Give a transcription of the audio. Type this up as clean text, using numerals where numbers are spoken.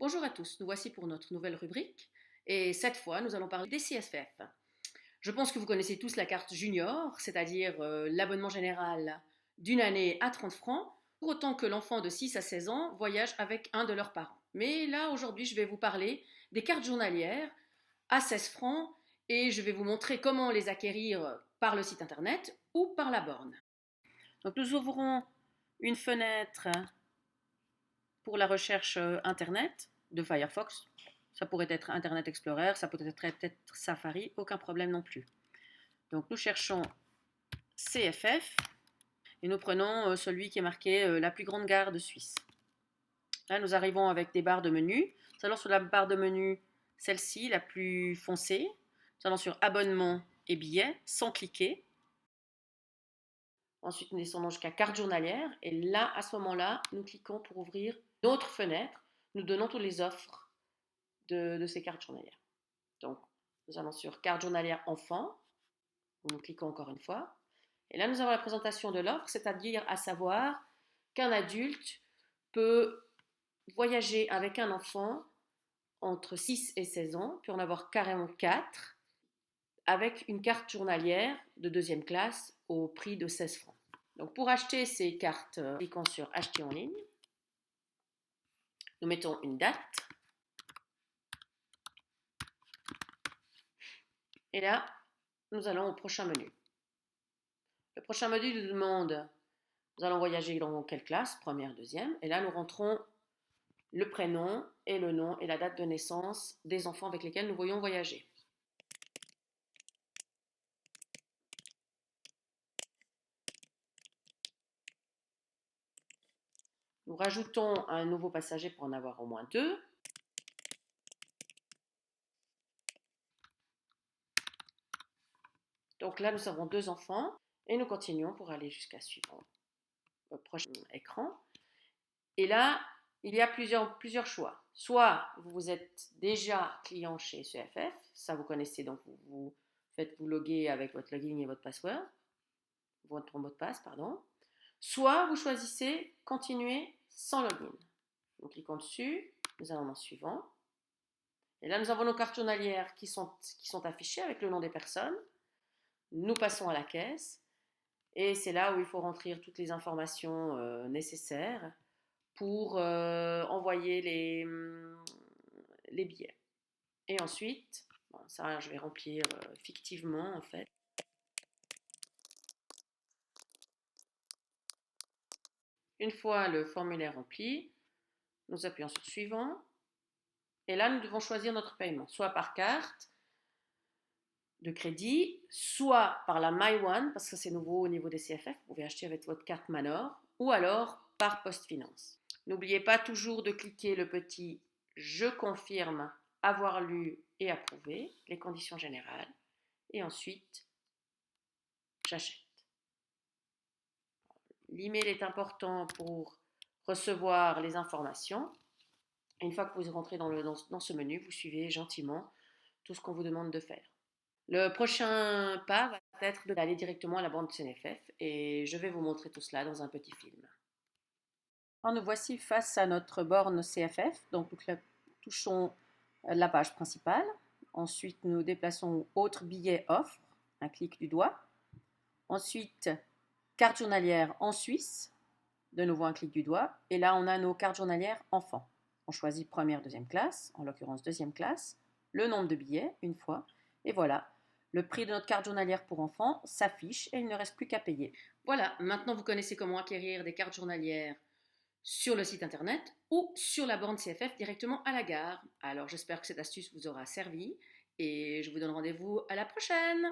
Bonjour à tous, nous voici pour notre nouvelle rubrique et cette fois nous allons parler des CFF. Je pense que vous connaissez tous la carte junior, c'est-à-dire l'abonnement général d'une année à 30 francs, pour autant que l'enfant de 6 à 16 ans voyage avec un de leurs parents. Mais là aujourd'hui je vais vous parler des cartes journalières à 16 francs et je vais vous montrer comment les acquérir par le site internet ou par la borne. Donc nous ouvrons une fenêtre pour la recherche Internet de Firefox. Ça pourrait être Internet Explorer, ça pourrait être Safari, aucun problème non plus. Donc nous cherchons CFF et nous prenons celui qui est marqué la plus grande gare de Suisse. Là nous arrivons avec des barres de menu. Nous allons sur la barre de menu, celle-ci, la plus foncée. Nous allons sur abonnement et billets sans cliquer. Ensuite, nous descendons jusqu'à carte journalière et là, à ce moment-là, nous cliquons pour ouvrir une autre fenêtre. Nous donnons toutes les offres de ces cartes journalières. Donc, nous allons sur carte journalière enfant, où nous cliquons encore une fois. Et là, nous avons la présentation de l'offre, c'est-à-dire à savoir qu'un adulte peut voyager avec un enfant entre 6 et 16 ans, puis en avoir carrément 4, avec une carte journalière de deuxième classe au prix de 16 francs. Donc pour acheter ces cartes, cliquons sur acheter en ligne. Nous mettons une date. Et là, nous allons au prochain menu. Le prochain menu nous demande, nous allons voyager dans quelle classe, première, deuxième. Et là, nous rentrons le prénom et le nom et la date de naissance des enfants avec lesquels nous voulons voyager. Nous rajoutons un nouveau passager pour en avoir au moins 2. Donc là, nous avons 2 enfants et nous continuons pour aller jusqu'à suivant le prochain écran. Et là, il y a plusieurs choix. Soit vous êtes déjà client chez CFF, ça vous connaissez, donc vous faites vous loguer avec votre login et votre password, votre mot de passe, pardon. Soit vous choisissez continuer sans login. Nous cliquons dessus, nous allons dans suivant. Et là, nous avons nos cartes journalières qui sont affichées avec le nom des personnes. Nous passons à la caisse et c'est là où il faut rentrer toutes les informations nécessaires pour envoyer les billets. Et ensuite, bon, ça je vais remplir fictivement en fait. Une fois le formulaire rempli, nous appuyons sur suivant. Et là, nous devons choisir notre paiement, soit par carte de crédit, soit par la MyOne, parce que c'est nouveau au niveau des CFF, vous pouvez acheter avec votre carte Manor, ou alors par PostFinance. N'oubliez pas toujours de cliquer le petit « Je confirme avoir lu et approuvé les conditions générales » et ensuite « J'achète ». L'email est important pour recevoir les informations. Et une fois que vous rentrez dans ce menu, vous suivez gentiment tout ce qu'on vous demande de faire. Le prochain pas va être d'aller directement à la borne CNFF et je vais vous montrer tout cela dans un petit film. Alors nous voici face à notre borne CFF, donc nous touchons la page principale. Ensuite, nous déplaçons autre billet offre, un clic du doigt. Ensuite, carte journalière en Suisse, de nouveau un clic du doigt. Et là, on a nos cartes journalières enfants. On choisit première, deuxième classe, en l'occurrence deuxième classe, le nombre de billets, une fois, et voilà. Le prix de notre carte journalière pour enfants s'affiche et il ne reste plus qu'à payer. Voilà, maintenant vous connaissez comment acquérir des cartes journalières sur le site internet ou sur la borne CFF directement à la gare. Alors j'espère que cette astuce vous aura servi et je vous donne rendez-vous à la prochaine.